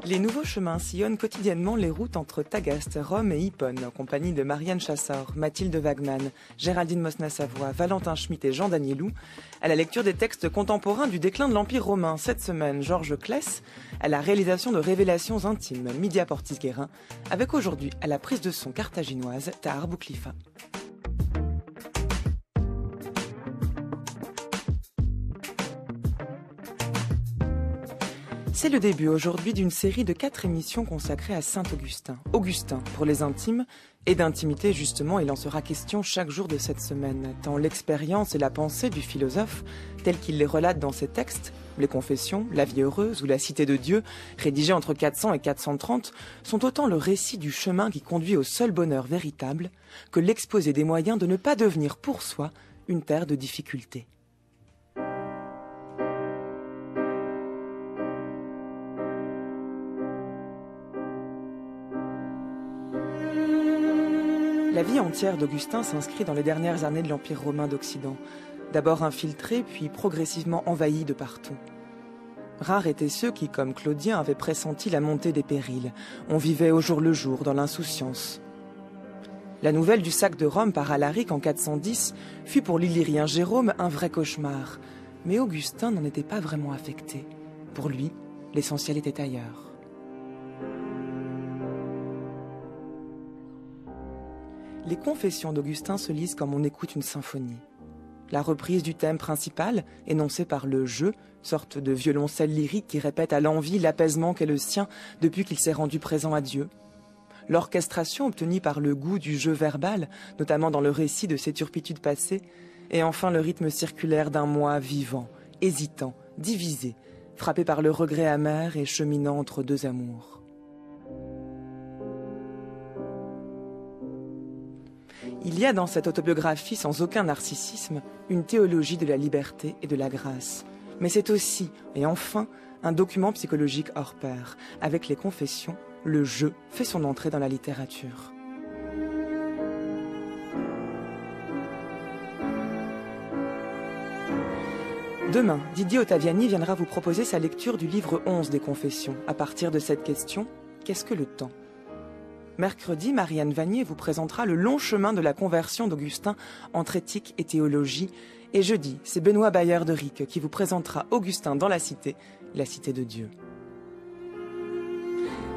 Les nouveaux chemins sillonnent quotidiennement les routes entre Tagaste, Rome et Yponne, en compagnie de Marianne Chassor, Mathilde Wagman, Géraldine Mosna-Savoie, Valentin Schmitt et Jean Danielou, à la lecture des textes contemporains du déclin de l'Empire romain. Cette semaine, Georges Claes, à la réalisation de Révélations intimes, Midia Portis-Guérin, avec aujourd'hui, à la prise de son carthaginoise, Tahar Bouklifa. C'est le début aujourd'hui d'une série de 4 émissions consacrées à Saint-Augustin. Augustin pour les intimes, et d'intimité justement, il en sera question chaque jour de cette semaine, tant l'expérience et la pensée du philosophe, tels qu'il les relate dans ses textes, les Confessions, La vie heureuse ou La cité de Dieu, rédigés entre 400 et 430, sont autant le récit du chemin qui conduit au seul bonheur véritable que l'exposé des moyens de ne pas devenir pour soi une terre de difficultés. La vie entière d'Augustin s'inscrit dans les dernières années de l'Empire romain d'Occident, d'abord infiltré, puis progressivement envahi de partout. Rares étaient ceux qui, comme Claudien, avaient pressenti la montée des périls. On vivait au jour le jour, dans l'insouciance. La nouvelle du sac de Rome par Alaric en 410 fut pour l'Illyrien Jérôme un vrai cauchemar. Mais Augustin n'en était pas vraiment affecté. Pour lui, l'essentiel était ailleurs. Les Confessions d'Augustin se lisent comme on écoute une symphonie. La reprise du thème principal, énoncé par le jeu, sorte de violoncelle lyrique qui répète à l'envi l'apaisement qu'est le sien depuis qu'il s'est rendu présent à Dieu. L'orchestration obtenue par le goût du jeu verbal, notamment dans le récit de ses turpitudes passées, et enfin le rythme circulaire d'un moi vivant, hésitant, divisé, frappé par le regret amer et cheminant entre deux amours. Il y a dans cette autobiographie, sans aucun narcissisme, une théologie de la liberté et de la grâce. Mais c'est aussi, et enfin, un document psychologique hors pair. Avec les Confessions, le jeu fait son entrée dans la littérature. Demain, Didier Ottaviani viendra vous proposer sa lecture du livre 11 des Confessions. À partir de cette question, qu'est-ce que le temps ? Mercredi, Marianne Vanier vous présentera le long chemin de la conversion d'Augustin entre éthique et théologie. Et jeudi, c'est Benoît Bayer de Ric qui vous présentera Augustin dans la cité de Dieu.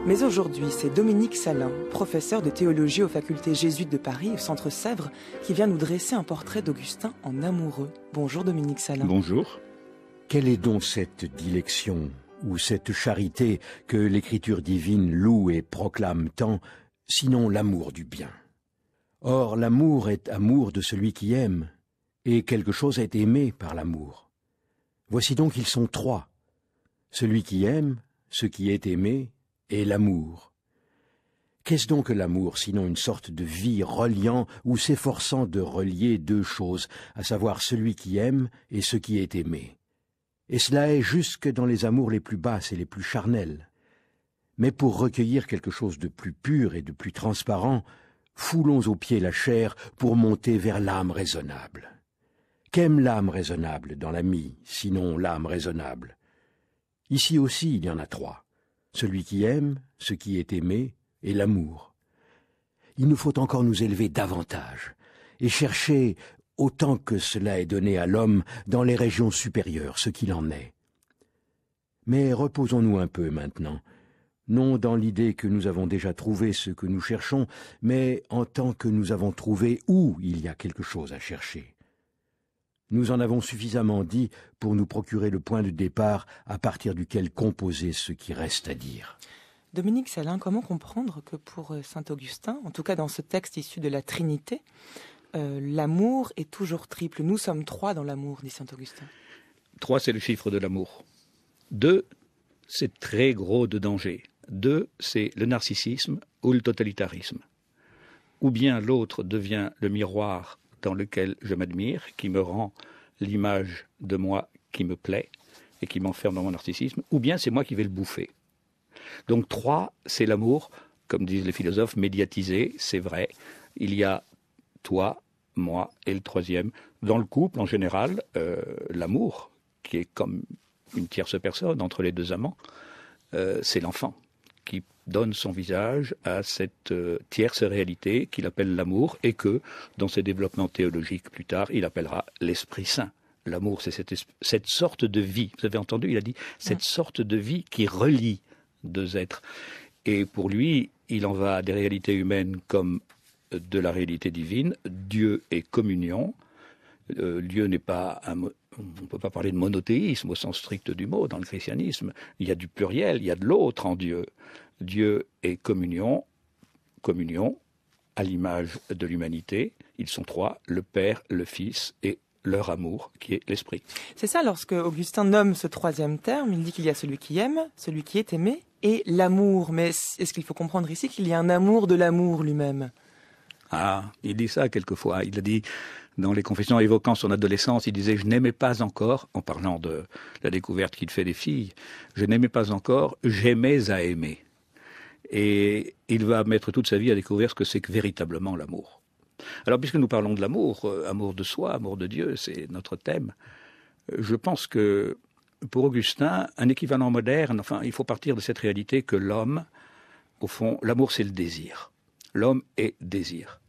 Mais aujourd'hui, c'est Dominique Salin, professeur de théologie aux facultés jésuites de Paris, au Centre Sèvres, qui vient nous dresser un portrait d'Augustin en amoureux. Bonjour Dominique Salin. Bonjour. Quelle est donc cette dilection ou cette charité que l'écriture divine loue et proclame tant, sinon l'amour du bien? Or, l'amour est amour de celui qui aime, et quelque chose est aimé par l'amour. Voici donc qu'ils sont trois: celui qui aime, ce qui est aimé, et l'amour. Qu'est-ce donc que l'amour, sinon une sorte de vie reliant ou s'efforçant de relier deux choses, à savoir celui qui aime et ce qui est aimé? Et cela est jusque dans les amours les plus basses et les plus charnelles. Mais pour recueillir quelque chose de plus pur et de plus transparent, foulons aux pieds la chair pour monter vers l'âme raisonnable. Qu'aime l'âme raisonnable dans l'ami, sinon l'âme raisonnable? Ici aussi il y en a trois: celui qui aime, ce qui est aimé, et l'amour. Il nous faut encore nous élever davantage et chercher, autant que cela est donné à l'homme, dans les régions supérieures, ce qu'il en est. Mais reposons-nous un peu maintenant, non dans l'idée que nous avons déjà trouvé ce que nous cherchons, mais en tant que nous avons trouvé où il y a quelque chose à chercher. Nous en avons suffisamment dit pour nous procurer le point de départ à partir duquel composer ce qui reste à dire. Dominique Salin, comment comprendre que pour saint Augustin, en tout cas dans ce texte issu de la Trinité, l'amour est toujours triple? Nous sommes trois dans l'amour, dit saint Augustin. 3, c'est le chiffre de l'amour. 2, c'est très gros de danger. 2, c'est le narcissisme ou le totalitarisme. Ou bien l'autre devient le miroir dans lequel je m'admire, qui me rend l'image de moi qui me plaît et qui m'enferme dans mon narcissisme, ou bien c'est moi qui vais le bouffer. Donc 3, c'est l'amour, comme disent les philosophes, médiatisé, c'est vrai. Il y a toi, moi et le troisième. Dans le couple, en général, l'amour, qui est comme une tierce personne entre les deux amants, c'est l'enfant qui donne son visage à cette tierce réalité qu'il appelle l'amour et que, dans ses développements théologiques plus tard, il appellera l'Esprit Saint. L'amour, c'est cette sorte de vie. Vous avez entendu, il a dit cette sorte de vie qui relie deux êtres. Et pour lui, il en va des réalités humaines comme de la réalité divine. Dieu est communion. Dieu n'est pas on ne peut pas parler de monothéisme au sens strict du mot dans le christianisme. Il y a du pluriel, il y a de l'autre en Dieu. Dieu est communion, communion à l'image de l'humanité. Ils sont trois, le Père, le Fils et leur amour, qui est l'Esprit. C'est ça, lorsque Augustin nomme ce troisième terme, il dit qu'il y a celui qui aime, celui qui est aimé, et l'amour. Mais est-ce qu'il faut comprendre ici qu'il y a un amour de l'amour lui-même? Ah, il dit ça quelquefois. Il a dit, dans les confessions évoquant son adolescence, il disait « Je n'aimais pas encore », en parlant de la découverte qu'il fait des filles, « Je n'aimais pas encore, j'aimais à aimer ». Et il va mettre toute sa vie à découvrir ce que c'est que véritablement l'amour. Alors, puisque nous parlons de l'amour, amour de soi, amour de Dieu, c'est notre thème, je pense que pour Augustin, un équivalent moderne, enfin, il faut partir de cette réalité que l'homme, au fond, l'amour c'est le désir. L'homme est désir.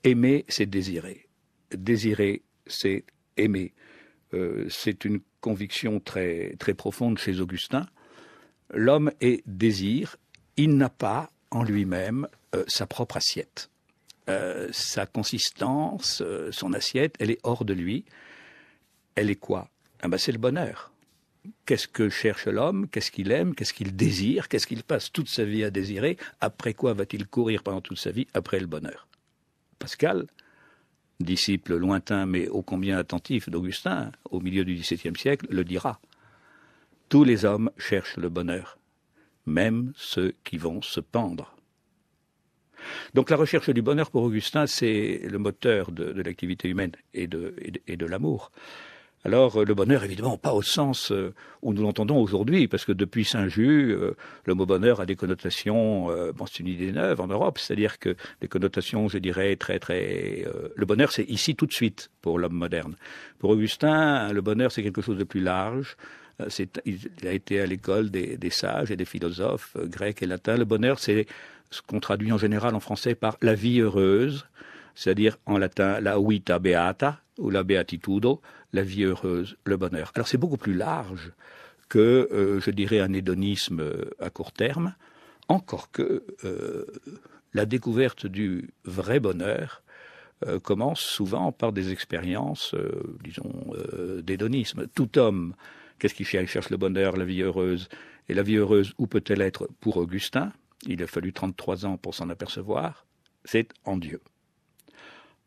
Aimer, c'est désirer. Désirer, c'est aimer. C'est une conviction très, très profonde chez Augustin. L'homme est désir. Il n'a pas en lui-même sa propre assiette. Sa consistance, son assiette, elle est hors de lui. Elle est quoi? C'est le bonheur. Qu'est-ce que cherche l'homme? Qu'est-ce qu'il aime? Qu'est-ce qu'il désire? Qu'est-ce qu'il passe toute sa vie à désirer? Après quoi va-t-il courir pendant toute sa vie? Après le bonheur. Pascal, disciple lointain mais ô combien attentif d'Augustin, au milieu du XVIIe siècle, le dira. Tous les hommes cherchent le bonheur, même ceux qui vont se pendre. Donc la recherche du bonheur pour Augustin, c'est le moteur de l'activité humaine et de l'amour. Alors le bonheur, évidemment, pas au sens où nous l'entendons aujourd'hui, parce que depuis Saint-Just, le mot bonheur a des connotations, c'est une idée neuve en Europe, c'est-à-dire que des connotations, je dirais, le bonheur, c'est ici tout de suite pour l'homme moderne. Pour Augustin, le bonheur, c'est quelque chose de plus large. Il a été à l'école des sages et des philosophes grecs et latins. Le bonheur, c'est ce qu'on traduit en général en français par la vie heureuse, c'est-à-dire en latin la vita beata ou la beatitudo, la vie heureuse, le bonheur. Alors c'est beaucoup plus large que, je dirais, un hédonisme à court terme, encore que la découverte du vrai bonheur commence souvent par des expériences, d'hédonisme. Tout homme, qu'est-ce qu'il cherche? Il cherche le bonheur, la vie heureuse. Et la vie heureuse, où peut-elle être pour Augustin? Il a fallu 33 ans pour s'en apercevoir. C'est en Dieu.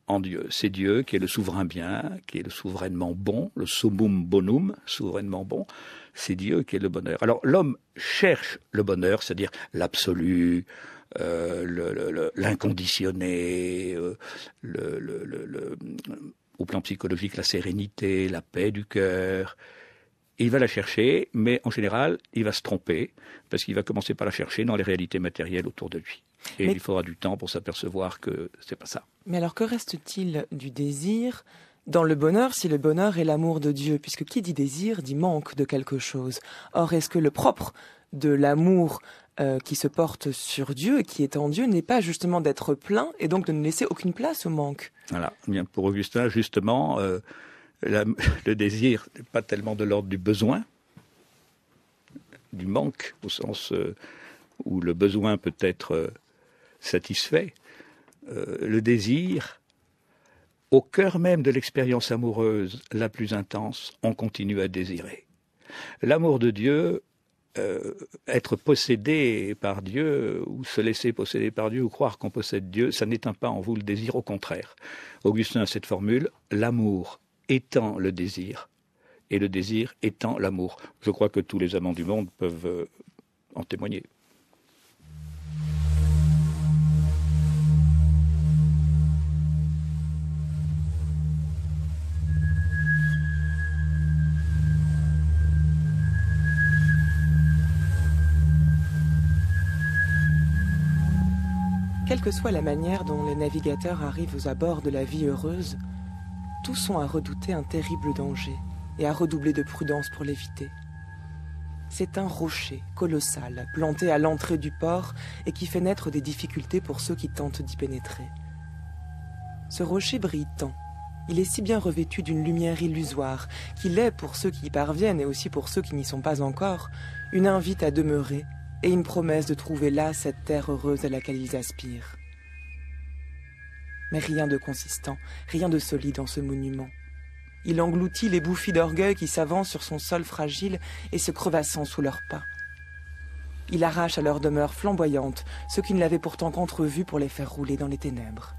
En Dieu. C'est Dieu qui est le souverain bien, qui est le souverainement bon, le summum bonum, souverainement bon. C'est Dieu qui est le bonheur. Alors l'homme cherche le bonheur, c'est-à-dire l'absolu, l'inconditionné, au plan psychologique, la sérénité, la paix du cœur. Il va la chercher, mais en général, il va se tromper, parce qu'il va commencer par la chercher dans les réalités matérielles autour de lui. Et il faudra du temps pour s'apercevoir que c'est pas ça. Mais alors, que reste-t-il du désir dans le bonheur, si le bonheur est l'amour de Dieu? Puisque qui dit désir, dit manque de quelque chose. Or, est-ce que le propre de l'amour qui se porte sur Dieu et qui est en Dieu n'est pas justement d'être plein et donc de ne laisser aucune place au manque? Voilà. Bien, pour Augustin, justement... le désir n'est pas tellement de l'ordre du besoin, du manque, au sens où le besoin peut être satisfait. Le désir, au cœur même de l'expérience amoureuse la plus intense, on continue à désirer. L'amour de Dieu, être possédé par Dieu, ou se laisser posséder par Dieu, ou croire qu'on possède Dieu, ça n'éteint pas en vous le désir, au contraire. Augustin a cette formule, l'amour étant le désir, et le désir étant l'amour. Je crois que tous les amants du monde peuvent en témoigner. Quelle que soit la manière dont les navigateurs arrivent à bord de la vie heureuse, tous ont à redouter un terrible danger et à redoubler de prudence pour l'éviter. C'est un rocher colossal, planté à l'entrée du port et qui fait naître des difficultés pour ceux qui tentent d'y pénétrer. Ce rocher brille tant. Il est si bien revêtu d'une lumière illusoire qu'il est, pour ceux qui y parviennent et aussi pour ceux qui n'y sont pas encore, une invite à demeurer et une promesse de trouver là cette terre heureuse à laquelle ils aspirent. Mais rien de consistant, rien de solide en ce monument. Il engloutit les bouffées d'orgueil qui s'avancent sur son sol fragile et se crevassant sous leurs pas. Il arrache à leur demeure flamboyante ceux qui ne l'avaient pourtant qu'entrevus pour les faire rouler dans les ténèbres.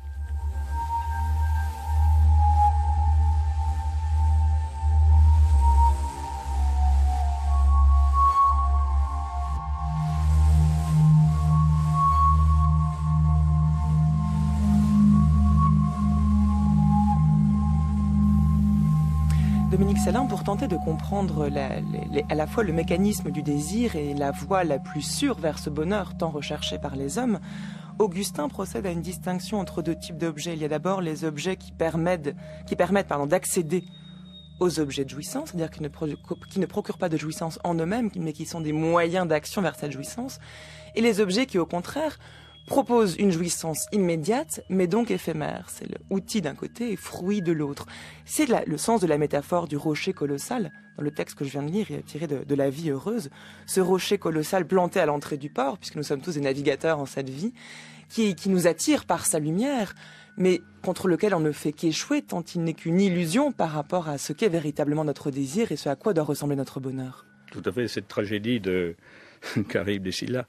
Dominique Salin, pour tenter de comprendre à la fois le mécanisme du désir et la voie la plus sûre vers ce bonheur tant recherché par les hommes, Augustin procède à une distinction entre deux types d'objets. Il y a d'abord les objets qui permettent d'accéder aux objets de jouissance, c'est-à-dire qui ne procurent pas de jouissance en eux-mêmes, mais qui sont des moyens d'action vers cette jouissance, et les objets qui, au contraire, propose une jouissance immédiate, mais donc éphémère. C'est l'outil d'un côté et fruit de l'autre. C'est le sens de la métaphore du rocher colossal, dans le texte que je viens de lire, tiré de La vie heureuse. Ce rocher colossal planté à l'entrée du port, puisque nous sommes tous des navigateurs en cette vie, qui nous attire par sa lumière, mais contre lequel on ne fait qu'échouer tant il n'est qu'une illusion par rapport à ce qu'est véritablement notre désir et ce à quoi doit ressembler notre bonheur. Tout à fait, cette tragédie de Caribe des Scylla,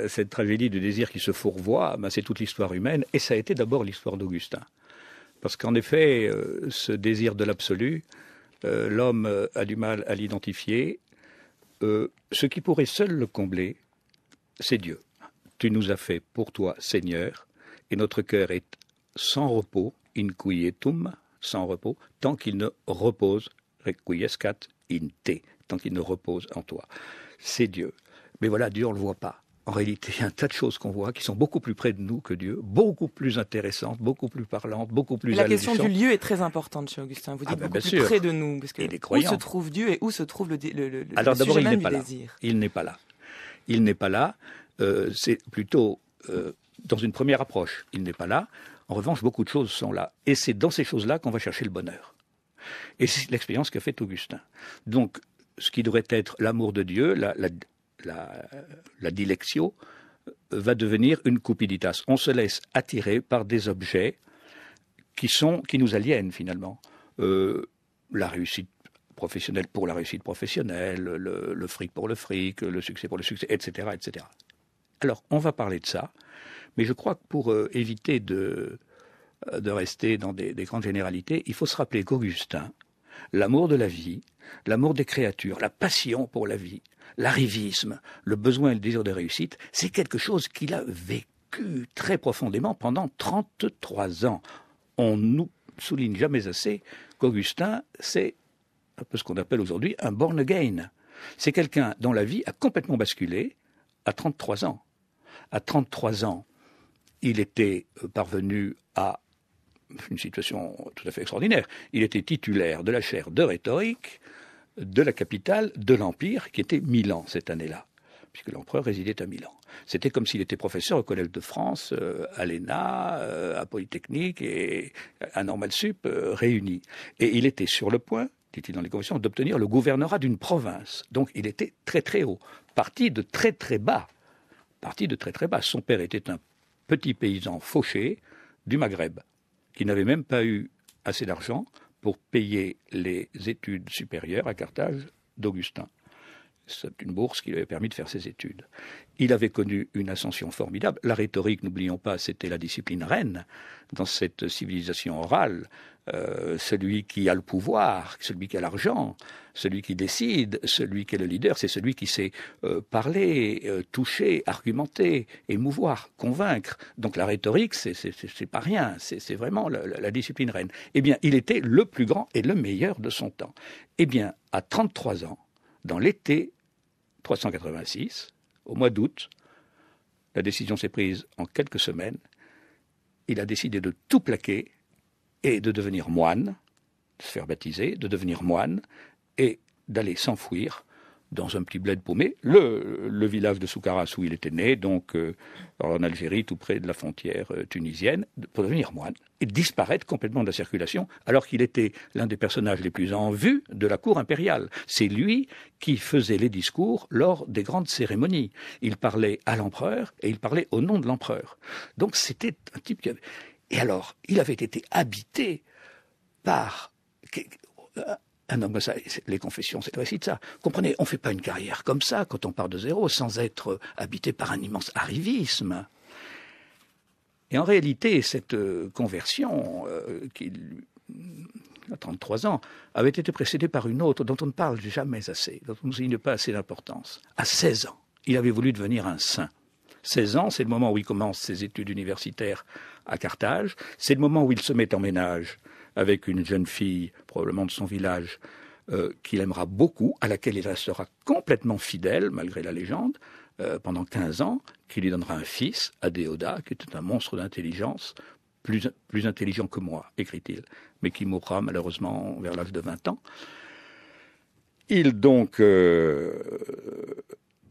cette tragédie du désir qui se fourvoie, c'est toute l'histoire humaine, et ça a été d'abord l'histoire d'Augustin. Parce qu'en effet, ce désir de l'absolu, l'homme a du mal à l'identifier. Ce qui pourrait seul le combler, c'est Dieu. Tu nous as fait pour toi, Seigneur, et notre cœur est sans repos, in quietum, sans repos, tant qu'il ne repose, requiescat in te, tant qu'il ne repose en toi. C'est Dieu. Mais voilà, Dieu, on ne le voit pas. En réalité, il y a un tas de choses qu'on voit qui sont beaucoup plus près de nous que Dieu, beaucoup plus intéressantes, beaucoup plus parlantes, beaucoup plus alléchantes. La question du lieu est très importante chez Augustin. Vous dites beaucoup plus près de nous. Parce que où se trouve Dieu et où se trouve le sujet même du désir ? Il n'est pas là. Il n'est pas là. C'est plutôt dans une première approche. Il n'est pas là. En revanche, beaucoup de choses sont là. Et c'est dans ces choses-là qu'on va chercher le bonheur. Et c'est l'expérience qu'a faite Augustin. Donc, ce qui devrait être l'amour de Dieu, la dilectio, va devenir une cupiditas. On se laisse attirer par des objets qui nous aliènent finalement. La réussite professionnelle pour la réussite professionnelle, le fric pour le fric, le succès pour le succès, etc., etc. Alors, on va parler de ça, mais je crois que pour éviter de rester dans des grandes généralités, il faut se rappeler qu'Augustin, l'amour de la vie, l'amour des créatures, la passion pour la vie, l'arrivisme, le besoin et le désir de réussite, c'est quelque chose qu'il a vécu très profondément pendant 33 ans. On nous souligne jamais assez qu'Augustin, c'est un peu ce qu'on appelle aujourd'hui un born again. C'est quelqu'un dont la vie a complètement basculé à 33 ans. À 33 ans, il était parvenu à une situation tout à fait extraordinaire. Il était titulaire de la chaire de rhétorique de la capitale de l'Empire, qui était Milan cette année-là, puisque l'empereur résidait à Milan. C'était comme s'il était professeur au Collège de France, à l'ENA, à Polytechnique et à Normal Sup réunis. Et il était sur le point, dit-il dans les conventions, d'obtenir le gouvernorat d'une province. Donc il était très très haut, parti de très très bas. Son père était un petit paysan fauché du Maghreb, qui n'avait même pas eu assez d'argent pour payer les études supérieures à Carthage d'Augustin. C'est une bourse qui lui avait permis de faire ses études. Il avait connu une ascension formidable. La rhétorique, n'oublions pas, c'était la discipline reine dans cette civilisation orale. Celui qui a le pouvoir, celui qui a l'argent, celui qui décide, celui qui est le leader, c'est celui qui sait parler, toucher, argumenter, émouvoir, convaincre. Donc la rhétorique, c'est pas rien, c'est vraiment la discipline reine. Eh bien, il était le plus grand et le meilleur de son temps. Eh bien, à 33 ans, dans l'été 386, au mois d'août, la décision s'est prise en quelques semaines. Il a décidé de tout plaquer et de devenir moine, de se faire baptiser, de devenir moine et d'aller s'enfouir dans un petit bled paumé, le village de Soukaras où il était né, donc en Algérie, tout près de la frontière tunisienne, pour devenir moine et disparaître complètement de la circulation, alors qu'il était l'un des personnages les plus en vue de la cour impériale. C'est lui qui faisait les discours lors des grandes cérémonies. Il parlait à l'empereur et il parlait au nom de l'empereur. Donc c'était un type qui avait... Et alors, il avait été habité par un homme comme ça. Les confessions, c'est le récit de ça. Comprenez, on ne fait pas une carrière comme ça quand on part de zéro sans être habité par un immense arrivisme. Et en réalité, cette conversion, qui à 33 ans, avait été précédée par une autre dont on ne parle jamais assez, dont on ne signe pas assez d'importance. À 16 ans, il avait voulu devenir un saint. 16 ans, c'est le moment où il commence ses études universitaires à Carthage. C'est le moment où il se met en ménage avec une jeune fille, probablement de son village, qu'il aimera beaucoup, à laquelle il restera complètement fidèle, malgré la légende, pendant 15 ans, qui lui donnera un fils, Adéoda, qui était un monstre d'intelligence, plus intelligent que moi, écrit-il, mais qui mourra malheureusement vers l'âge de 20 ans. Il donc,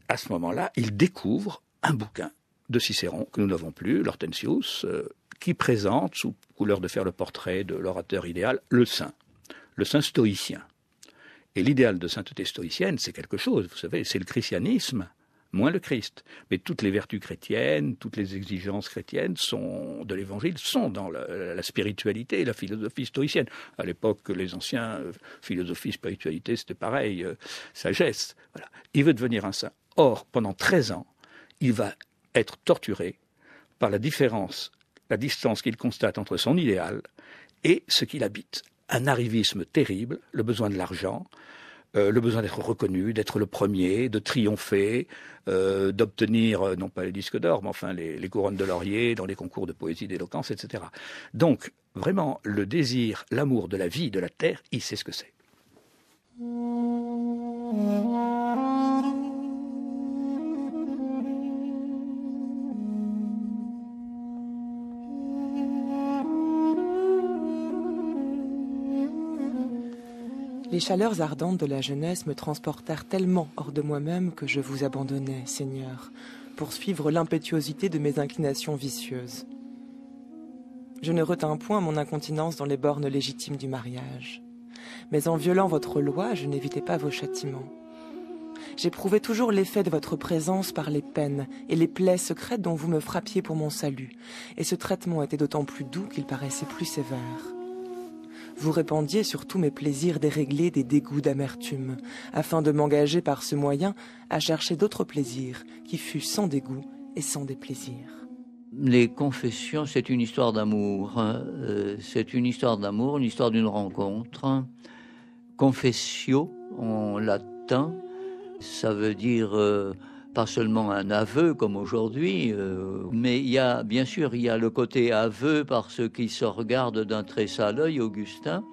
à ce moment-là, il découvre un bouquin de Cicéron, que nous n'avons plus, l'Hortensius, qui présente, sous couleur de faire le portrait de l'orateur idéal, le saint stoïcien. Et l'idéal de sainteté stoïcienne, c'est quelque chose, vous savez, c'est le christianisme, moins le Christ. Mais toutes les vertus chrétiennes, toutes les exigences chrétiennes de l'Évangile sont dans la spiritualité et la philosophie stoïcienne. À l'époque, les anciens, philosophie, spiritualité, c'était pareil, sagesse. Voilà. Il veut devenir un saint. Or, pendant 13 ans, il va être torturé par la distance qu'il constate entre son idéal et ce qu'il habite. Un arrivisme terrible, le besoin de l'argent, le besoin d'être reconnu, d'être le premier, de triompher, d'obtenir, non pas les disques d'or, mais enfin les couronnes de laurier dans les concours de poésie, d'éloquence, etc. Donc, vraiment, le désir, l'amour de la vie, de la terre, il sait ce que c'est. Les chaleurs ardentes de la jeunesse me transportèrent tellement hors de moi-même que je vous abandonnais, Seigneur, pour suivre l'impétuosité de mes inclinations vicieuses. Je ne retins point mon incontinence dans les bornes légitimes du mariage. Mais en violant votre loi, je n'évitais pas vos châtiments. J'éprouvais toujours l'effet de votre présence par les peines et les plaies secrètes dont vous me frappiez pour mon salut, et ce traitement était d'autant plus doux qu'il paraissait plus sévère. Vous répandiez sur tous mes plaisirs déréglés des dégoûts d'amertume, afin de m'engager par ce moyen à chercher d'autres plaisirs qui fussent sans dégoût et sans déplaisir. Les confessions, c'est une histoire d'amour. C'est une histoire d'amour, une histoire d'une rencontre. Confessio, en latin, ça veut dire pas seulement un aveu comme aujourd'hui, mais bien sûr il y a le côté aveu par ceux qui se regardent d'un très sale œil, Augustin,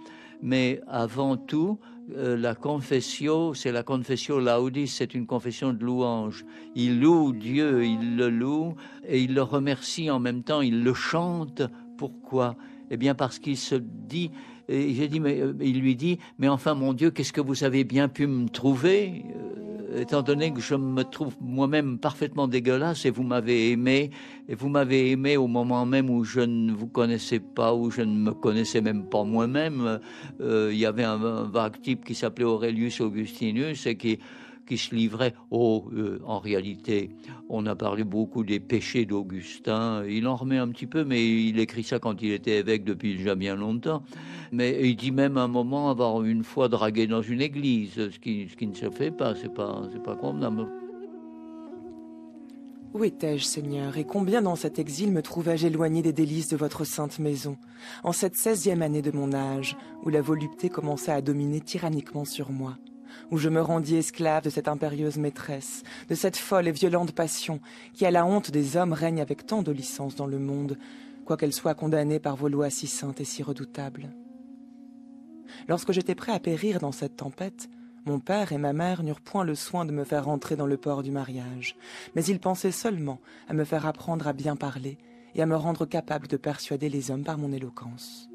mais avant tout, la confessio, c'est la confessio laudis, c'est une confession de louange. Il loue Dieu, il le loue et il le remercie en même temps, il le chante. Pourquoi ? Eh bien parce qu'il se dit, il lui dit, mais enfin mon Dieu, qu'est-ce que vous avez bien pu me trouver ? Étant donné que je me trouve moi-même parfaitement dégueulasse et vous m'avez aimé au moment même où je ne vous connaissais pas, où je ne me connaissais même pas moi-même. Il y avait un vague type qui s'appelait Aurelius Augustinus et qui se livrait en réalité, on a parlé beaucoup des péchés d'Augustin, il en remet un petit peu, mais il écrit ça quand il était évêque depuis déjà bien longtemps. Mais il dit même à un moment avoir une fois dragué dans une église, ce qui ne se fait pas, c'est pas convenable. Où étais-je, Seigneur, et combien dans cet exil me trouvais-je éloigné des délices de votre sainte maison, en cette 16e année de mon âge, où la volupté commençait à dominer tyranniquement sur moi, où je me rendis esclave de cette impérieuse maîtresse, de cette folle et violente passion qui, à la honte des hommes, règne avec tant de licence dans le monde, quoiqu'elle soit condamnée par vos lois si saintes et si redoutables. Lorsque j'étais prêt à périr dans cette tempête, mon père et ma mère n'eurent point le soin de me faire rentrer dans le port du mariage, mais ils pensaient seulement à me faire apprendre à bien parler et à me rendre capable de persuader les hommes par mon éloquence.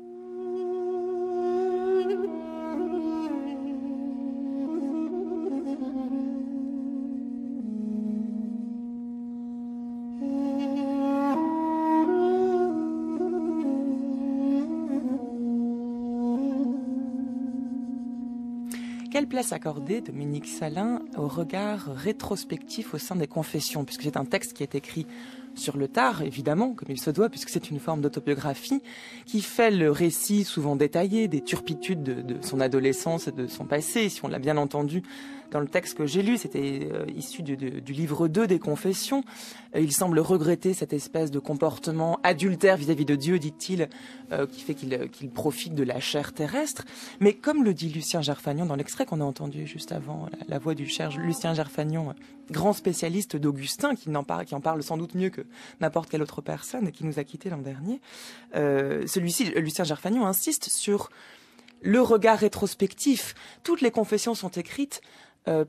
Quelle place accorder, Dominique Salin, au regard rétrospectif au sein des confessions, puisque c'est un texte qui est écrit sur le tard, évidemment, comme il se doit, puisque c'est une forme d'autobiographie, qui fait le récit souvent détaillé des turpitudes de son adolescence et de son passé. Si on l'a bien entendu dans le texte que j'ai lu, c'était issu du livre 2 des Confessions. Il semble regretter cette espèce de comportement adultère vis-à-vis de Dieu, dit-il, qui fait qu'il profite de la chair terrestre. Mais comme le dit Lucien Gerfagnon dans l'extrait qu'on a entendu juste avant, la voix du cher Lucien Gerfagnon, grand spécialiste d'Augustin, qui en parle sans doute mieux que n'importe quelle autre personne et qui nous a quittés l'an dernier, celui-ci, Lucien Gerfagnon, insiste sur le regard rétrospectif. Toutes les confessions sont écrites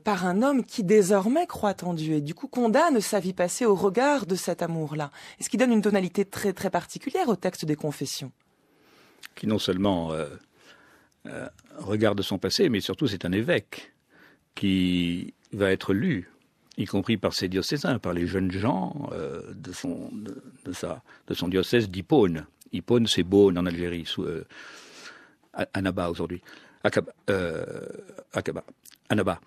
par un homme qui désormais croit en Dieu et du coup condamne sa vie passée au regard de cet amour-là. Et ce qui donne une tonalité très, très particulière au texte des Confessions. Qui non seulement regarde son passé, mais surtout c'est un évêque qui va être lu, y compris par ses diocésains, par les jeunes gens de son diocèse d'Hippone. Hippone, c'est Beaune en Algérie, Annaba aujourd'hui. Annaba.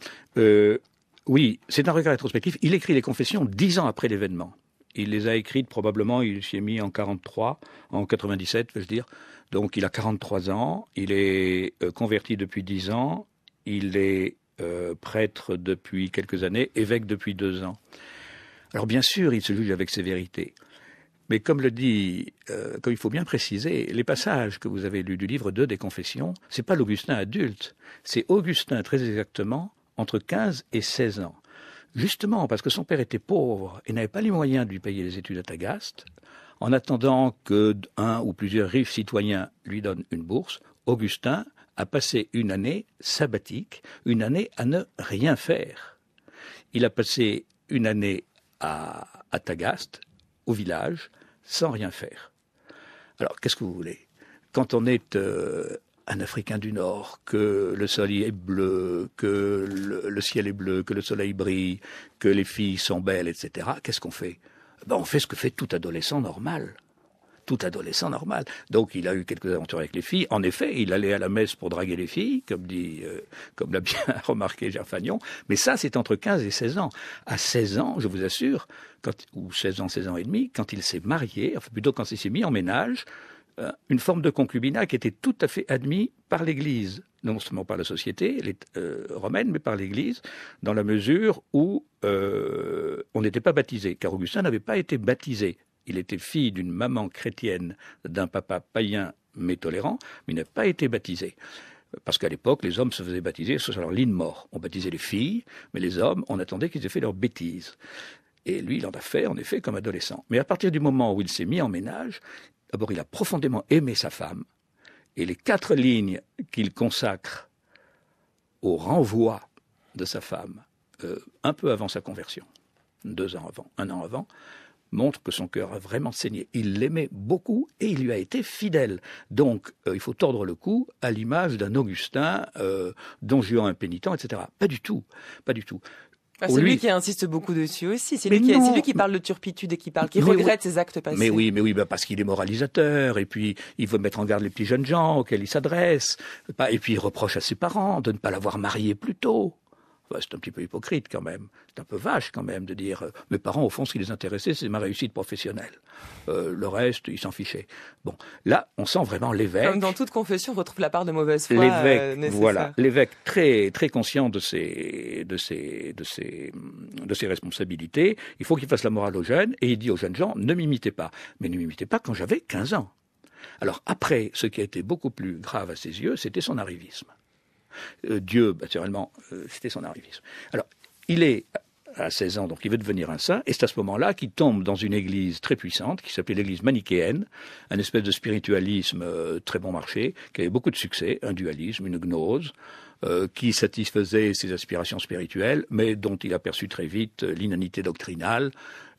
Oui, c'est un regard rétrospectif. Il écrit les Confessions 10 ans après l'événement. Il les a écrites probablement, il s'y est mis en 97, veux-je dire. Donc il a 43 ans, il est converti depuis 10 ans, il est prêtre depuis quelques années, évêque depuis 2 ans. Alors bien sûr, il se juge avec sévérité. Mais comme il faut bien préciser, les passages que vous avez lus du livre 2 des Confessions, c'est pas l'Augustin adulte, c'est Augustin très exactement entre 15 et 16 ans. Justement parce que son père était pauvre et n'avait pas les moyens de lui payer les études à Tagaste, en attendant que un ou plusieurs riches citoyens lui donnent une bourse, Augustin a passé une année sabbatique, une année à ne rien faire. Il a passé une année à Tagaste, au village, sans rien faire. Alors, qu'est-ce que vous voulez? Quand on est un Africain du Nord, que le soleil est bleu, que le ciel est bleu, que le soleil brille, que les filles sont belles, etc., qu'est-ce qu'on fait? On fait ce que fait tout adolescent normal. Tout adolescent normal. Donc, il a eu quelques aventures avec les filles. En effet, il allait à la messe pour draguer les filles, comme l'a bien remarqué Gerfagnon. Mais ça, c'est entre 15 et 16 ans. À 16 ans, je vous assure, ou 16 ans et demi, quand il s'est marié, enfin plutôt quand il s'est mis en ménage, une forme de concubinat qui était tout à fait admis par l'Église. Non seulement par la société romaine, mais par l'Église, dans la mesure où on n'était pas baptisé, car Augustin n'avait pas été baptisé. Il était fille d'une maman chrétienne, d'un papa païen mais tolérant, mais il n'a pas été baptisé. Parce qu'à l'époque, les hommes se faisaient baptiser sur leur lit de mort. On baptisait les filles, mais les hommes, on attendait qu'ils aient fait leur bêtise. Et lui, il en a fait, en effet, comme adolescent. Mais à partir du moment où il s'est mis en ménage, d'abord, il a profondément aimé sa femme. Et les 4 lignes qu'il consacre au renvoi de sa femme, un peu avant sa conversion, 2 ans avant, 1 an avant, montre que son cœur a vraiment saigné. Il l'aimait beaucoup et il lui a été fidèle. Donc, il faut tordre le cou à l'image d'un Augustin, Don Juan impénitent, etc. Pas du tout, pas du tout. C'est lui qui insiste beaucoup dessus aussi. C'est lui qui parle de turpitude et qui regrette ses actes passés. Mais oui, parce qu'il est moralisateur, et puis il veut mettre en garde les petits jeunes gens auxquels il s'adresse, et puis il reproche à ses parents de ne pas l'avoir marié plus tôt. C'est un petit peu hypocrite quand même, c'est un peu vache quand même de dire mes parents au fond ce qui les intéressait c'est ma réussite professionnelle, le reste ils s'en fichaient. Bon, là on sent vraiment l'évêque. Comme dans toute confession on retrouve la part de mauvaise foi nécessaire. Voilà, l'évêque très très conscient de ses responsabilités. Il faut qu'il fasse la morale aux jeunes et il dit aux jeunes gens ne m'imitez pas, mais ne m'imitez pas quand j'avais 15 ans. Alors après, ce qui a été beaucoup plus grave à ses yeux, c'était son arrivisme. Dieu, naturellement, c'était son arrivisme. Alors, il est à 16 ans, donc il veut devenir un saint, et c'est à ce moment-là qu'il tombe dans une église très puissante, qui s'appelait l'église manichéenne, un espèce de spiritualisme très bon marché, qui avait beaucoup de succès, un dualisme, une gnose, qui satisfaisait ses aspirations spirituelles, mais dont il aperçut très vite l'inanité doctrinale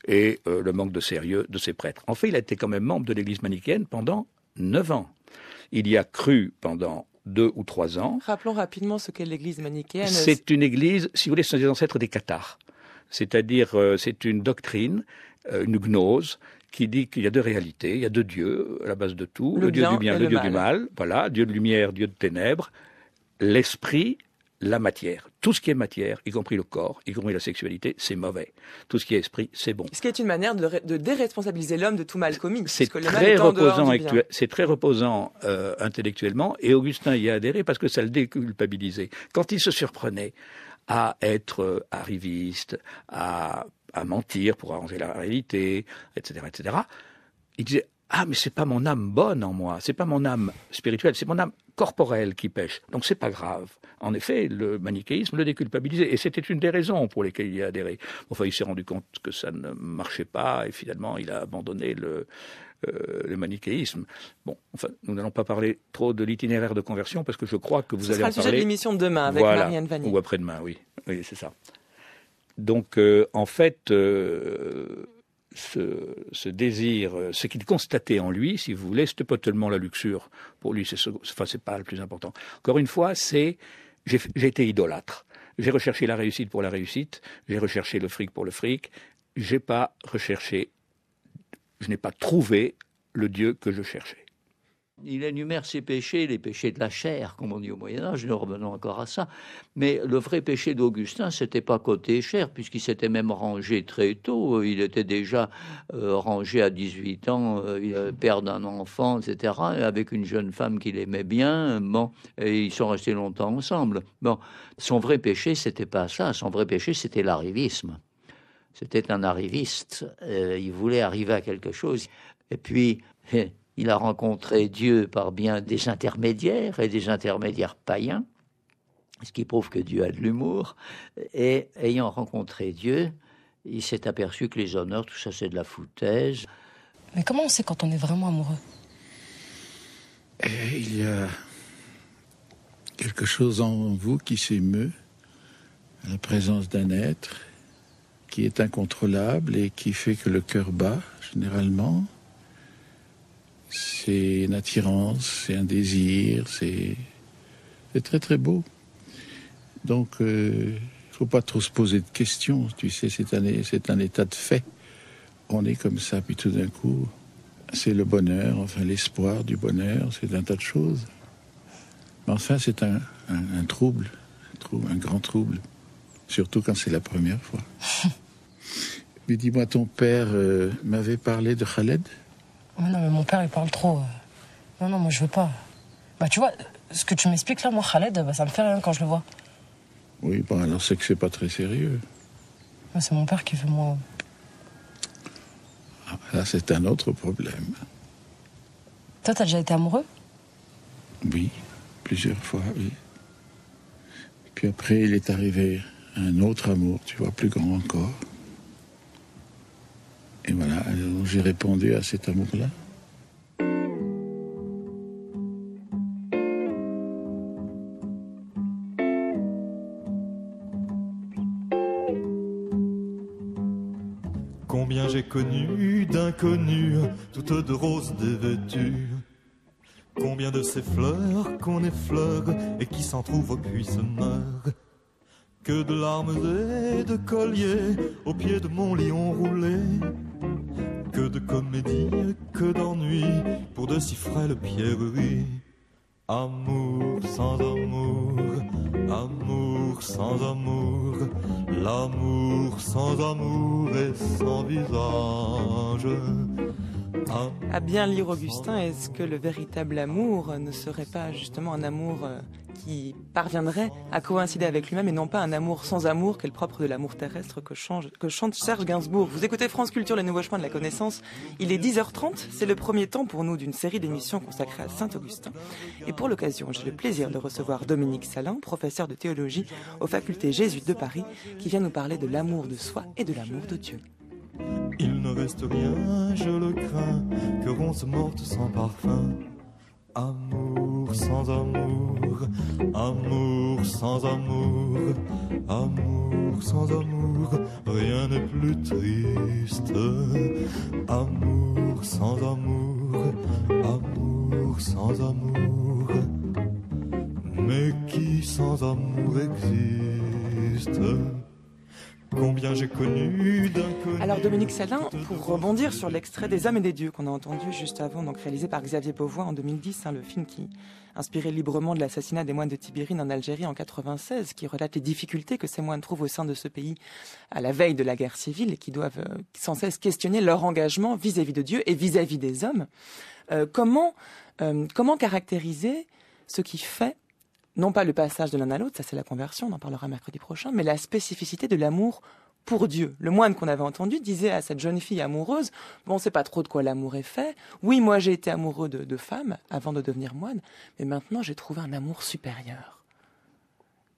et le manque de sérieux de ses prêtres. En fait, il a été quand même membre de l'église manichéenne pendant 9 ans. Il y a cru pendant 2 ou 3 ans. Rappelons rapidement ce qu'est l'église manichéenne. C'est une église, si vous voulez, ce sont des ancêtres des cathares. C'est-à-dire, c'est une doctrine, une gnose, qui dit qu'il y a 2 réalités, il y a 2 dieux à la base de tout, le dieu du bien, le dieu du mal, voilà, dieu de lumière, dieu de ténèbres, l'esprit, la matière. Tout ce qui est matière, y compris le corps, y compris la sexualité, c'est mauvais. Tout ce qui est esprit, c'est bon. Ce qui est une manière de déresponsabiliser l'homme de tout mal commis. C'est très reposant intellectuellement, et Augustin y a adhéré parce que ça le déculpabilisait. Quand il se surprenait à être arriviste, à mentir pour arranger la réalité, etc., il disait « Ah, mais c'est pas mon âme bonne en moi, c'est pas mon âme spirituelle, c'est mon âme corporelle qui pêche. Donc c'est pas grave. » En effet, le manichéisme le déculpabilisait, et c'était une des raisons pour lesquelles il y a adhéré. Enfin, il s'est rendu compte que ça ne marchait pas, et finalement, il a abandonné le manichéisme. Bon, enfin, nous n'allons pas parler trop de l'itinéraire de conversion, parce que je crois que vous allez en parler. Ce sera le sujet de l'émission de demain, avec Marianne Vanier. Ou après-demain, oui. Oui, c'est ça. Donc, en fait, ce désir, ce qu'il constatait en lui, si vous voulez, c'était pas tellement la luxure. Pour lui, c'est pas le plus important. Encore une fois, j'ai été idolâtre. J'ai recherché la réussite pour la réussite, j'ai recherché le fric pour le fric, je n'ai pas trouvé le Dieu que je cherchais. Il énumère ses péchés, les péchés de la chair, comme on dit au Moyen-Âge, nous revenons encore à ça. Mais le vrai péché d'Augustin, c'était pas côté chair, puisqu'il s'était même rangé très tôt. Il était déjà rangé à 18 ans, père d'un enfant, etc., avec une jeune femme qu'il aimait bien. Bon, et ils sont restés longtemps ensemble. Bon, son vrai péché, c'était pas ça. Son vrai péché, c'était l'arrivisme. C'était un arriviste. Il voulait arriver à quelque chose. Et puis... il a rencontré Dieu par bien des intermédiaires, et des intermédiaires païens, ce qui prouve que Dieu a de l'humour. Et ayant rencontré Dieu, il s'est aperçu que les honneurs, tout ça, c'est de la foutaise. Mais comment on sait quand on est vraiment amoureux ? Il y a quelque chose en vous qui s'émeut à la présence d'un être qui est incontrôlable et qui fait que le cœur bat, généralement. C'est une attirance, c'est un désir, c'est très très beau. Donc, il faut pas trop se poser de questions, tu sais, c'est un état de fait. On est comme ça, puis tout d'un coup, c'est le bonheur, enfin l'espoir du bonheur, c'est un tas de choses. Mais enfin, c'est un trouble, un grand trouble, surtout quand c'est la première fois. Mais dis-moi, ton père m'avait parlé de Khaled ? Non, mais mon père, il parle trop. Non, moi, je veux pas. Bah, tu vois, ce que tu m'expliques là, moi, Khaled, ça me fait rien quand je le vois. Oui, bon, alors c'est que c'est pas très sérieux. C'est mon père qui veut, moi. Ah, là, c'est un autre problème. Toi, t'as déjà été amoureux ? Oui, plusieurs fois, oui. Puis après, il est arrivé un autre amour, tu vois, plus grand encore. Et voilà, alors j'ai répondu à cet amour-là. Combien j'ai connu d'inconnus, toutes de roses dévêtues. Combien de ces fleurs qu'on effleure et qui s'en trouvent puis se meurent. Que de larmes et de colliers au pied de mon lion roulé. Que de comédie, que d'ennui pour de si frêles pierreries. Amour sans amour, amour sans amour, l'amour sans amour et sans visage. À bien lire Augustin, est-ce que le véritable amour ne serait pas justement un amour qui parviendrait à coïncider avec lui-même et non pas un amour sans amour, qui est le propre de l'amour terrestre que chante Serge Gainsbourg. Vous écoutez France Culture, les nouveaux chemins de la connaissance. Il est 10h30, c'est le premier temps pour nous d'une série d'émissions consacrées à Saint-Augustin. Et pour l'occasion, j'ai le plaisir de recevoir Dominique Salin, professeur de théologie aux facultés jésuites de Paris, qui vient nous parler de l'amour de soi et de l'amour de Dieu. Il ne reste rien, je le crains, que ronce morte sans parfum. Amour sans amour, amour sans amour, amour sans amour, rien n'est plus triste. Amour sans amour, amour sans amour, mais qui sans amour existe? Combien j'ai connu d'inconnus. Alors Dominique Salin, pour rebondir sur l'extrait des Hommes et des Dieux qu'on a entendu juste avant, donc réalisé par Xavier Beauvois en 2010, le film qui inspiré librement de l'assassinat des moines de Tibérine en Algérie en 96, qui relate les difficultés que ces moines trouvent au sein de ce pays à la veille de la guerre civile et qui doivent sans cesse questionner leur engagement vis-à-vis de Dieu et vis-à-vis des hommes. Comment caractériser ce qui fait, non pas le passage de l'un à l'autre, ça c'est la conversion, on en parlera mercredi prochain, mais la spécificité de l'amour pour Dieu. Le moine qu'on avait entendu disait à cette jeune fille amoureuse, bon, on sait pas trop de quoi l'amour est fait. Oui, moi j'ai été amoureux de femmes avant de devenir moine, mais maintenant j'ai trouvé un amour supérieur.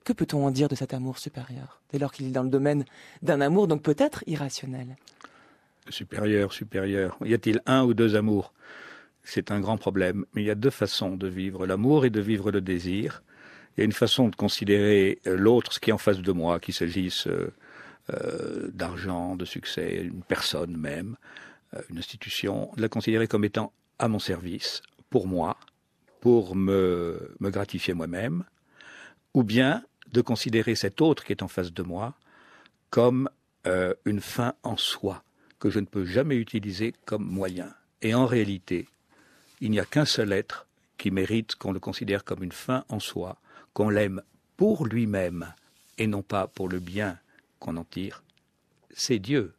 Que peut-on en dire de cet amour supérieur, dès lors qu'il est dans le domaine d'un amour donc peut-être irrationnel? Supérieur. Y a-t-il un ou deux amours? C'est un grand problème, mais il y a deux façons de vivre l'amour et de vivre le désir. Il y a une façon de considérer l'autre, ce qui est en face de moi, qu'il s'agisse d'argent, de succès, une personne même, une institution, de la considérer comme étant à mon service, pour moi, pour me gratifier moi-même, ou bien de considérer cet autre qui est en face de moi comme une fin en soi, que je ne peux jamais utiliser comme moyen. Et en réalité, il n'y a qu'un seul être qui mérite qu'on le considère comme une fin en soi, qu'on l'aime pour lui-même et non pas pour le bien qu'on en tire, c'est Dieu.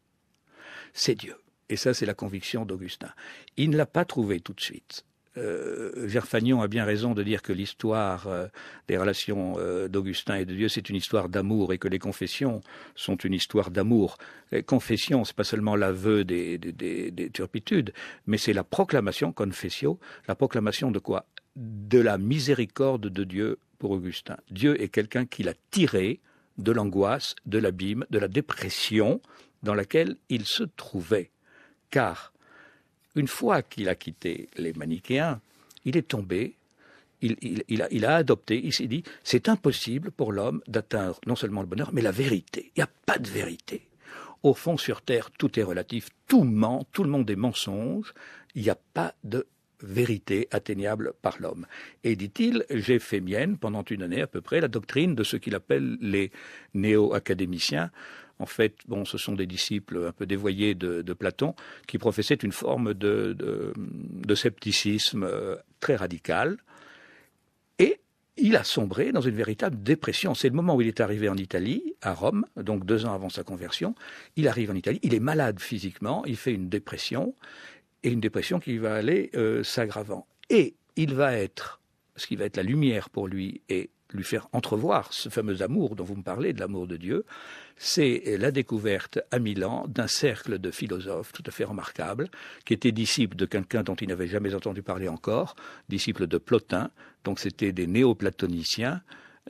C'est Dieu. Et ça, c'est la conviction d'Augustin. Il ne l'a pas trouvé tout de suite. Gerfagnon a bien raison de dire que l'histoire des relations d'Augustin et de Dieu, c'est une histoire d'amour et que les confessions sont une histoire d'amour. Les confessions, c'est pas seulement l'aveu des turpitudes, mais c'est la proclamation, confessio, la proclamation de quoi? De la miséricorde de Dieu pour Augustin. Dieu est quelqu'un qui l'a tiré de l'angoisse, de l'abîme, de la dépression dans laquelle il se trouvait. Car une fois qu'il a quitté les manichéens, il est tombé, il a adopté, il s'est dit, c'est impossible pour l'homme d'atteindre non seulement le bonheur, mais la vérité. Il n'y a pas de vérité. Au fond, sur Terre, tout est relatif, tout ment, tout le monde est mensonge, il n'y a pas de vérité atteignable par l'homme. Et dit-il, j'ai fait mienne pendant une année à peu près la doctrine de ce qu'il appelle les néo-académiciens. En fait, bon, ce sont des disciples un peu dévoyés de Platon qui professaient une forme de scepticisme très radical. Et il a sombré dans une véritable dépression. C'est le moment où il est arrivé en Italie, à Rome, donc 2 ans avant sa conversion. Il arrive en Italie, il est malade physiquement, il fait une dépression, et une dépression qui va aller s'aggravant. Et il va être, ce qui va être la lumière pour lui et lui faire entrevoir ce fameux amour dont vous me parlez, de l'amour de Dieu, c'est la découverte à Milan d'un cercle de philosophes tout à fait remarquable, qui était disciple de quelqu'un dont il n'avait jamais entendu parler encore, disciple de Plotin, donc c'était des néoplatoniciens,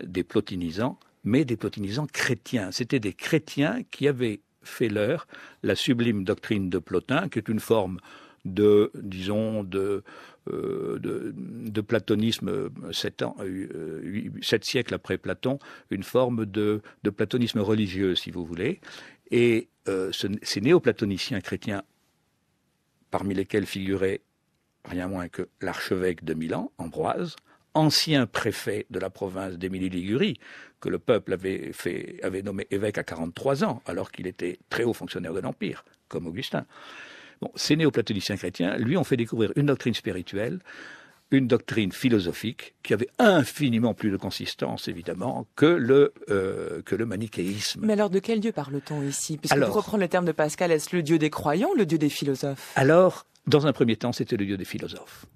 des plotinisants, mais des plotinisants chrétiens. C'était des chrétiens qui avaient fait leur la sublime doctrine de Plotin, qui est une forme de platonisme 7 siècles après Platon, une forme de platonisme religieux, si vous voulez. Et ces néoplatoniciens chrétiens, parmi lesquels figurait rien moins que l'archevêque de Milan, Ambroise, ancien préfet de la province d'Émilie-Ligurie, que le peuple avait nommé évêque à 43 ans, alors qu'il était très haut fonctionnaire de l'Empire, comme Augustin. Bon, ces néoplatoniciens chrétiens, lui, ont fait découvrir une doctrine spirituelle, une doctrine philosophique, qui avait infiniment plus de consistance, évidemment, que le manichéisme. Mais alors, de quel Dieu parle-t-on ici? Puisque pour reprendre le terme de Pascal, est-ce le Dieu des croyants ou le Dieu des philosophes? Alors, dans un premier temps, c'était le Dieu des philosophes.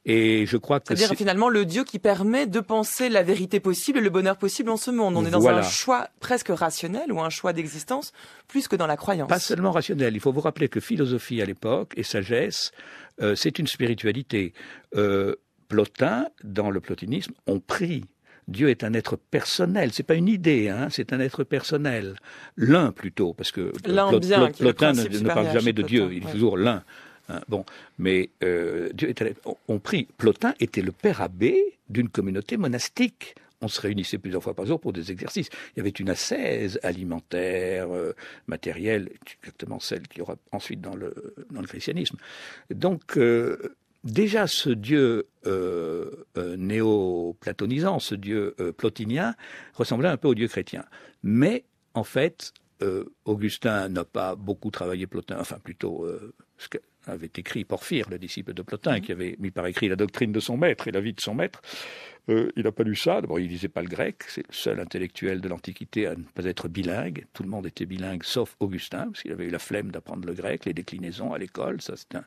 Et je crois que c'est-à-dire finalement le Dieu qui permet de penser la vérité possible et le bonheur possible en ce monde. On est dans un choix presque rationnel ou un choix d'existence plus que dans la croyance. Pas seulement rationnel. Il faut vous rappeler que philosophie à l'époque et sagesse, c'est une spiritualité. Plotin, dans le plotinisme, ont pris. Dieu est un être personnel. C'est pas une idée, hein, c'est un être personnel. L'un plutôt, parce que Plotin ne parle jamais de Dieu. Il est toujours l'un. Bon, mais Dieu on prie. Plotin était le père abbé d'une communauté monastique. On se réunissait plusieurs fois par jour pour des exercices. Il y avait une ascèse alimentaire, matérielle, exactement celle qu'il y aura ensuite dans le christianisme. Donc, déjà, ce Dieu néo-platonisant, ce Dieu plotinien, ressemblait un peu au Dieu chrétien. Mais, en fait, Augustin n'a pas beaucoup travaillé Plotin, enfin plutôt ce qu'avait écrit Porphyre, le disciple de Plotin, qui avait mis par écrit la doctrine de son maître et la vie de son maître. Il n'a pas lu ça. D'abord, il ne lisait pas le grec. C'est le seul intellectuel de l'Antiquité à ne pas être bilingue. Tout le monde était bilingue, sauf Augustin, parce qu'il avait eu la flemme d'apprendre le grec, les déclinaisons à l'école. Ça, c'est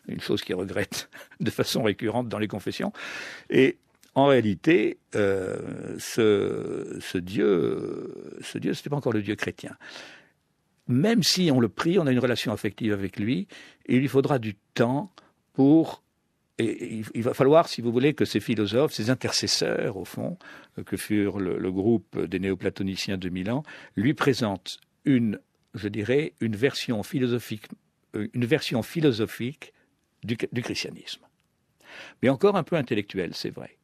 une chose qu'il regrette de façon récurrente dans les confessions. Et en réalité, ce Dieu, ce n'était pas encore le Dieu chrétien. Même si on le prie, on a une relation affective avec lui, et il lui faudra du temps pour... Et il va falloir, si vous voulez, que ces philosophes, ces intercesseurs, au fond, que furent le groupe des néoplatoniciens de Milan, lui présentent une version philosophique du christianisme. Mais encore un peu intellectuelle, c'est vrai.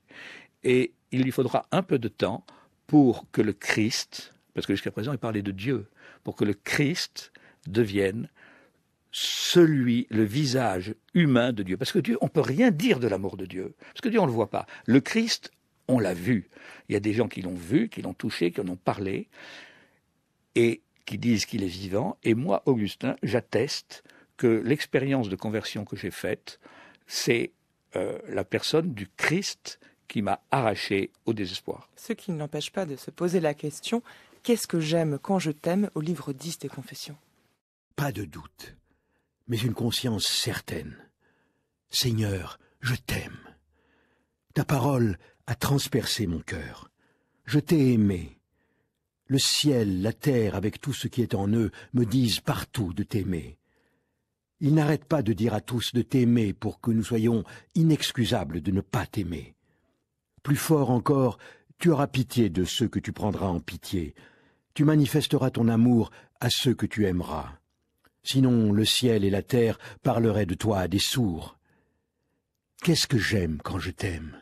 Et il lui faudra un peu de temps pour que le Christ, parce que jusqu'à présent il parlait de Dieu, pour que le Christ devienne le visage humain de Dieu. Parce que Dieu, on ne peut rien dire de l'amour de Dieu. Parce que Dieu, on ne le voit pas. Le Christ, on l'a vu. Il y a des gens qui l'ont vu, qui l'ont touché, qui en ont parlé, et qui disent qu'il est vivant. Et moi, Augustin, j'atteste que l'expérience de conversion que j'ai faite, c'est la personne du Christ qui m'a arraché au désespoir. Ce qui ne l'empêche pas de se poser la question « Qu'est-ce que j'aime quand je t'aime » au livre 10 des Confessions. Pas de doute, mais une conscience certaine. Seigneur, je t'aime. Ta parole a transpercé mon cœur. Je t'ai aimé. Le ciel, la terre, avec tout ce qui est en eux, me disent partout de t'aimer. Ils n'arrêtent pas de dire à tous de t'aimer pour que nous soyons inexcusables de ne pas t'aimer. Plus fort encore, tu auras pitié de ceux que tu prendras en pitié. Tu manifesteras ton amour à ceux que tu aimeras. Sinon, le ciel et la terre parleraient de toi à des sourds. Qu'est-ce que j'aime quand je t'aime?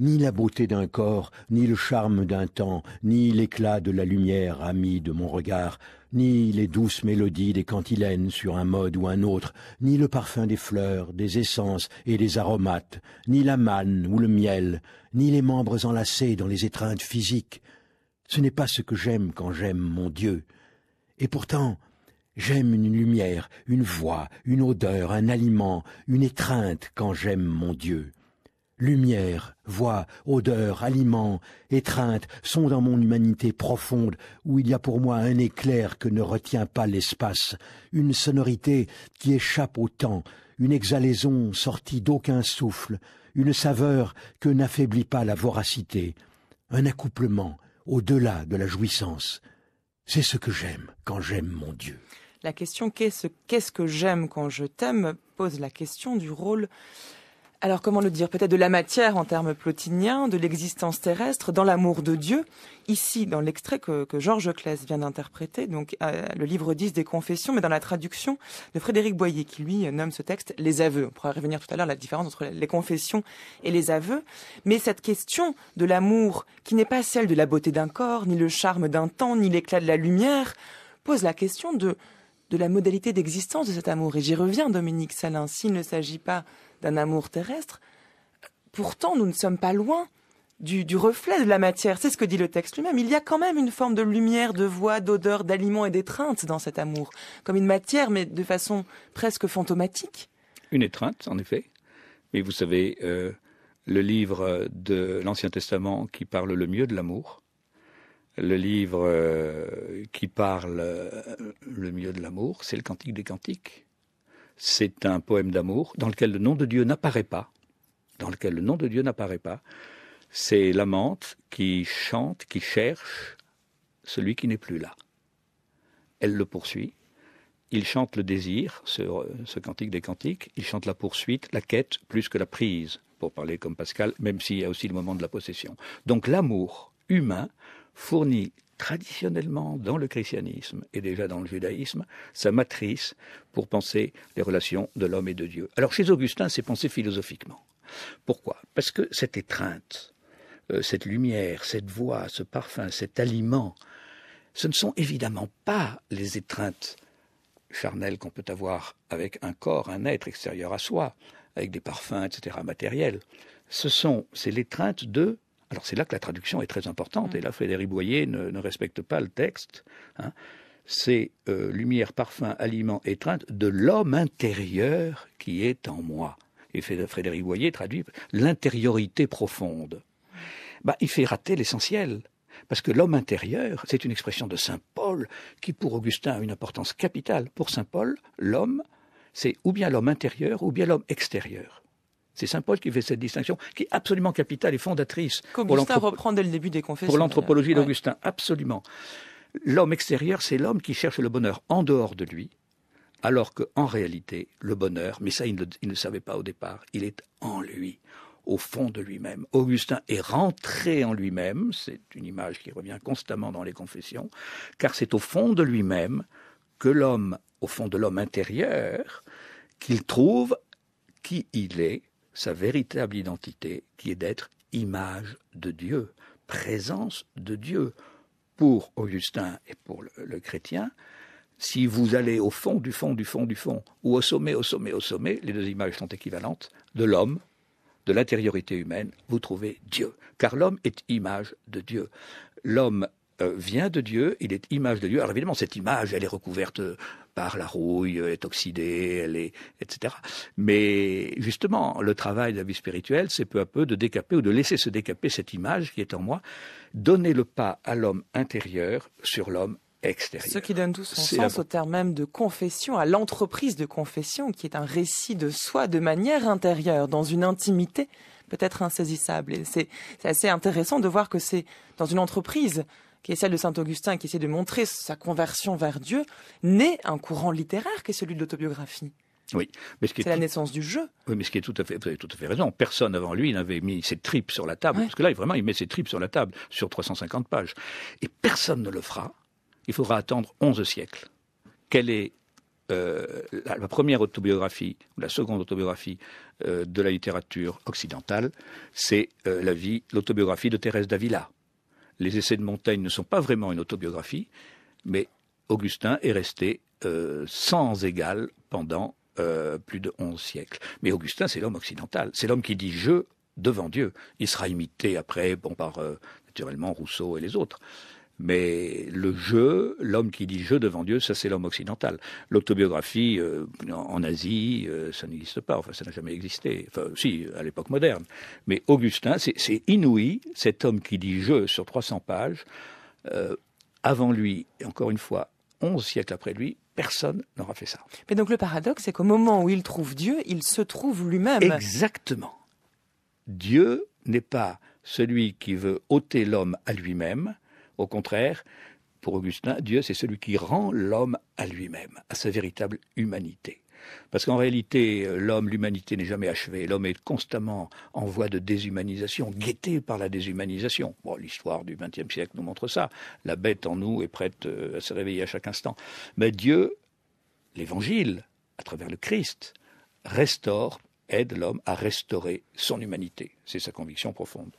Ni la beauté d'un corps, ni le charme d'un temps, ni l'éclat de la lumière amie de mon regard, ni les douces mélodies des cantilènes sur un mode ou un autre, ni le parfum des fleurs, des essences et des aromates, ni la manne ou le miel, ni les membres enlacés dans les étreintes physiques. Ce n'est pas ce que j'aime quand j'aime mon Dieu. Et pourtant, j'aime une lumière, une voix, une odeur, un aliment, une étreinte quand j'aime mon Dieu. Lumière, voix, odeur, aliment, étreinte sont dans mon humanité profonde où il y a pour moi un éclair que ne retient pas l'espace, une sonorité qui échappe au temps, une exhalaison sortie d'aucun souffle, une saveur que n'affaiblit pas la voracité, un accouplement au-delà de la jouissance. C'est ce que j'aime quand j'aime mon Dieu. La question qu'est-ce que j'aime quand je t'aime pose la question du rôle, alors comment le dire, peut-être de la matière en termes plotiniens, de l'existence terrestre, dans l'amour de Dieu. Ici, dans l'extrait que Georges Claes vient d'interpréter, donc le livre 10 des Confessions, mais dans la traduction de Frédéric Boyer, qui lui nomme ce texte « Les aveux ». On pourra revenir tout à l'heure la différence entre les confessions et les aveux. Mais cette question de l'amour, qui n'est pas celle de la beauté d'un corps, ni le charme d'un temps, ni l'éclat de la lumière, pose la question de la modalité d'existence de cet amour. Et j'y reviens, Dominique Salin, s'il ne s'agit pas d'un amour terrestre, pourtant nous ne sommes pas loin du reflet de la matière. C'est ce que dit le texte lui-même. Il y a quand même une forme de lumière, de voix, d'odeur, d'aliment et d'étreinte dans cet amour, comme une matière, mais de façon presque fantomatique. Une étreinte, en effet. Mais vous savez, le livre de l'Ancien Testament qui parle le mieux de l'amour, le livre qui parle le mieux de l'amour, c'est le Cantique des Cantiques. C'est un poème d'amour dans lequel le nom de Dieu n'apparaît pas. C'est l'amante qui chante, qui cherche celui qui n'est plus là. Elle le poursuit. Il chante le désir, ce Cantique des Cantiques. Il chante la poursuite, la quête, plus que la prise, pour parler comme Pascal, même s'il y a aussi le moment de la possession. Donc l'amour humain fournit traditionnellement dans le christianisme et déjà dans le judaïsme sa matrice pour penser les relations de l'homme et de Dieu. Alors chez Augustin, c'est pensé philosophiquement. Pourquoi? Parce que cette étreinte, cette lumière, cette voix, ce parfum, cet aliment, ce ne sont évidemment pas les étreintes charnelles qu'on peut avoir avec un corps, un être extérieur à soi, avec des parfums, etc., matériels. C'est l'étreinte de... Alors c'est là que la traduction est très importante, et là Frédéric Boyer ne respecte pas le texte. c'est lumière, parfum, aliment, étreinte de l'homme intérieur qui est en moi. Et Frédéric Boyer traduit l'intériorité profonde. Il fait rater l'essentiel. Parce que l'homme intérieur, c'est une expression de saint Paul qui, pour Augustin, a une importance capitale. Pour saint Paul, l'homme, c'est ou bien l'homme intérieur ou bien l'homme extérieur. C'est saint Paul qui fait cette distinction, qui est absolument capitale et fondatrice. Qu'Augustin reprend dès le début des Confessions. Pour l'anthropologie d'Augustin, absolument. L'homme extérieur, c'est l'homme qui cherche le bonheur en dehors de lui, alors qu'en réalité, le bonheur, mais ça il ne le savait pas au départ, il est en lui, au fond de lui-même. Augustin est rentré en lui-même, c'est une image qui revient constamment dans les Confessions, car c'est au fond de lui-même que l'homme, au fond de l'homme intérieur, qu'il trouve qui il est, sa véritable identité, qui est d'être image de Dieu, présence de Dieu. Pour Augustin et pour le chrétien, si vous allez au fond du fond du fond du fond, ou au sommet, les deux images sont équivalentes, de l'homme, de l'intériorité humaine, vous trouvez Dieu. Car l'homme est image de Dieu. L'homme vient de Dieu, il est image de Dieu. Alors évidemment, cette image, elle est recouverte par la rouille, elle est oxydée, etc. Mais justement, le travail de la vie spirituelle, c'est peu à peu de décaper ou de laisser se décaper cette image qui est en moi, donner le pas à l'homme intérieur sur l'homme extérieur. Ce qui donne tout son sens au terme même de confession, à l'entreprise de confession, qui est un récit de soi de manière intérieure, dans une intimité peut-être insaisissable. Et c'est assez intéressant de voir que c'est dans une entreprise qui est celle de Saint-Augustin, qui essaie de montrer sa conversion vers Dieu, naît un courant littéraire qui est celui de l'autobiographie. Oui, mais c'est la naissance du jeu. Oui, mais ce qui est tout à fait, vous avez tout à fait raison. Personne avant lui n'avait mis ses tripes sur la table, parce que là, vraiment, il met ses tripes sur la table, sur 350 pages. Et personne ne le fera. Il faudra attendre 11 siècles. Quelle est la première autobiographie, ou la seconde autobiographie de la littérature occidentale? C'est l'autobiographie de Thérèse d'Avila. Les essais de Montaigne ne sont pas vraiment une autobiographie, mais Augustin est resté sans égal pendant plus de 11 siècles. Mais Augustin, c'est l'homme occidental. C'est l'homme qui dit « je » devant Dieu. Il sera imité après par naturellement Rousseau et les autres. Mais le je, l'homme qui dit je devant Dieu, ça c'est l'homme occidental. L'autobiographie en Asie, ça n'existe pas, enfin ça n'a jamais existé. Enfin si, à l'époque moderne. Mais Augustin, c'est inouï, cet homme qui dit je sur 300 pages, avant lui, et encore une fois, 11 siècles après lui, personne n'aura fait ça. Mais donc le paradoxe, c'est qu'au moment où il trouve Dieu, il se trouve lui-même. Exactement. Dieu n'est pas celui qui veut ôter l'homme à lui-même. Au contraire, pour Augustin, Dieu, c'est celui qui rend l'homme à lui-même, à sa véritable humanité. Parce qu'en réalité, l'humanité n'est jamais achevée. L'homme est constamment en voie de déshumanisation, guetté par la déshumanisation. Bon, l'histoire du XXe siècle nous montre ça. La bête en nous est prête à se réveiller à chaque instant. Mais Dieu, l'Évangile, à travers le Christ, aide l'homme à restaurer son humanité. C'est sa conviction profonde.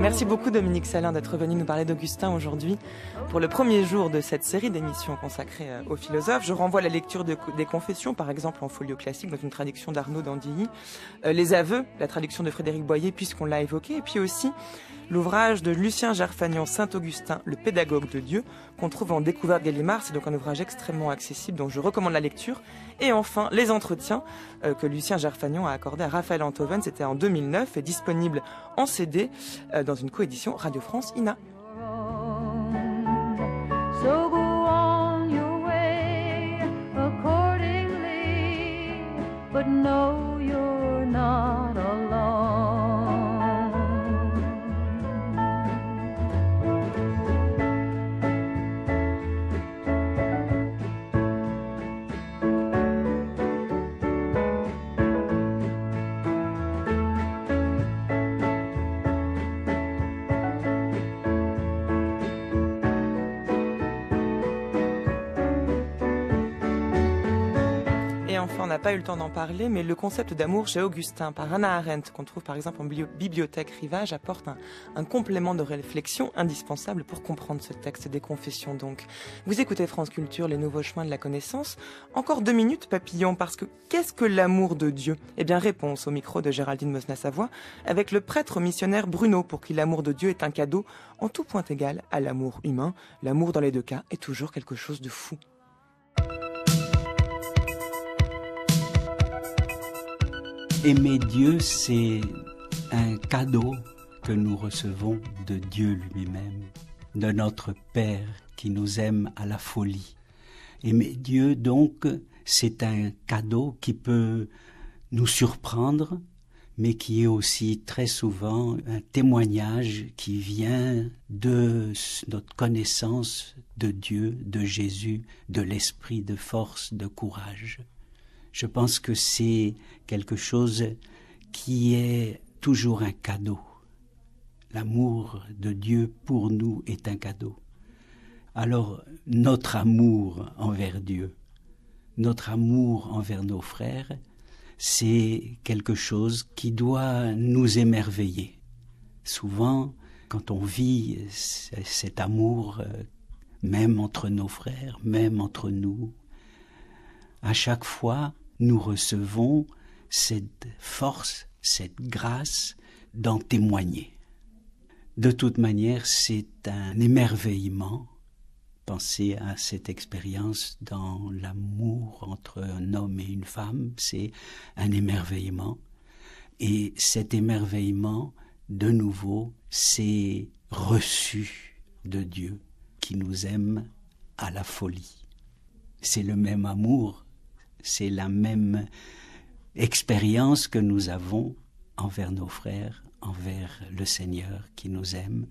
Merci beaucoup Dominique Salin d'être venu nous parler d'Augustin aujourd'hui pour le premier jour de cette série d'émissions consacrées aux philosophes. Je renvoie à la lecture des Confessions, par exemple en folio classique, dans une traduction d'Arnaud d'Andilly, les aveux, la traduction de Frédéric Boyer, puisqu'on l'a évoqué, et puis aussi l'ouvrage de Lucien Gerfagnon, Saint-Augustin, le pédagogue de Dieu, qu'on trouve en Découverte Gallimard. C'est donc un ouvrage extrêmement accessible, dont je recommande la lecture. Et enfin, les entretiens que Lucien Gerfagnon a accordés à Raphaël Enthoven, c'était en 2009, et disponible en CD dans une coédition Radio France INA. So go on your way accordingly, but know you're not alone. enfin on n'a pas eu le temps d'en parler, mais le concept d'amour chez Augustin par Hannah Arendt, qu'on trouve par exemple en bibliothèque Rivage, apporte un complément de réflexion indispensable pour comprendre ce texte des Confessions donc. Vous écoutez France Culture, les nouveaux chemins de la connaissance. Encore 2 minutes, papillon, parce que qu'est-ce que l'amour de Dieu? Eh bien, réponse au micro de Géraldine Mosna-Savoie, avec le prêtre missionnaire Bruno, pour qui l'amour de Dieu est un cadeau en tout point égal à l'amour humain. L'amour dans les deux cas est toujours quelque chose de fou. Aimer Dieu, c'est un cadeau que nous recevons de Dieu lui-même, de notre Père qui nous aime à la folie. Aimer Dieu, donc, c'est un cadeau qui peut nous surprendre, mais qui est aussi très souvent un témoignage qui vient de notre connaissance de Dieu, de Jésus, de l'esprit de force, de courage. Je pense que c'est quelque chose qui est toujours un cadeau. L'amour de Dieu pour nous est un cadeau. Alors, notre amour envers Dieu, notre amour envers nos frères, c'est quelque chose qui doit nous émerveiller. Souvent, quand on vit cet amour, même entre nos frères, même entre nous, à chaque fois, nous recevons cette force, cette grâce d'en témoigner. De toute manière, c'est un émerveillement. Pensez à cette expérience dans l'amour entre un homme et une femme, c'est un émerveillement. Et cet émerveillement, de nouveau, c'est reçu de Dieu qui nous aime à la folie. C'est le même amour. C'est la même expérience que nous avons envers nos frères, envers le Seigneur qui nous aime,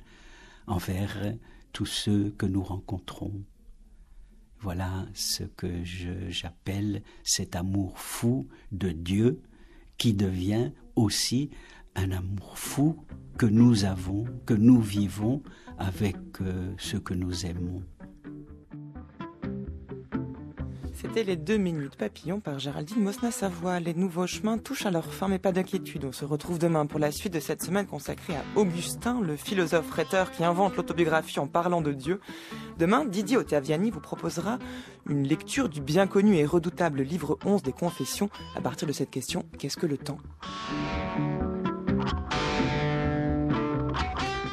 envers tous ceux que nous rencontrons. Voilà ce que j'appelle cet amour fou de Dieu qui devient aussi un amour fou que nous avons, que nous vivons avec ceux que nous aimons. C'était les 2 minutes papillon par Géraldine Mosna-Savoie. Les nouveaux chemins touchent à leur fin, mais pas d'inquiétude. On se retrouve demain pour la suite de cette semaine consacrée à Augustin, le philosophe rhéteur qui invente l'autobiographie en parlant de Dieu. Demain, Didier Ottaviani vous proposera une lecture du bien connu et redoutable livre 11 des Confessions à partir de cette question, qu'est-ce que le temps ?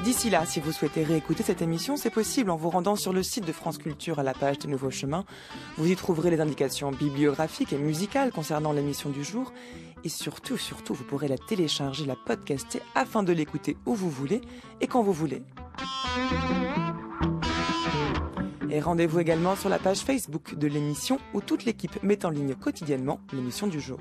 D'ici là, si vous souhaitez réécouter cette émission, c'est possible en vous rendant sur le site de France Culture à la page des Nouveaux Chemins. Vous y trouverez les indications bibliographiques et musicales concernant l'émission du jour. Et surtout, vous pourrez la télécharger, la podcaster afin de l'écouter où vous voulez et quand vous voulez. Et rendez-vous également sur la page Facebook de l'émission où toute l'équipe met en ligne quotidiennement l'émission du jour.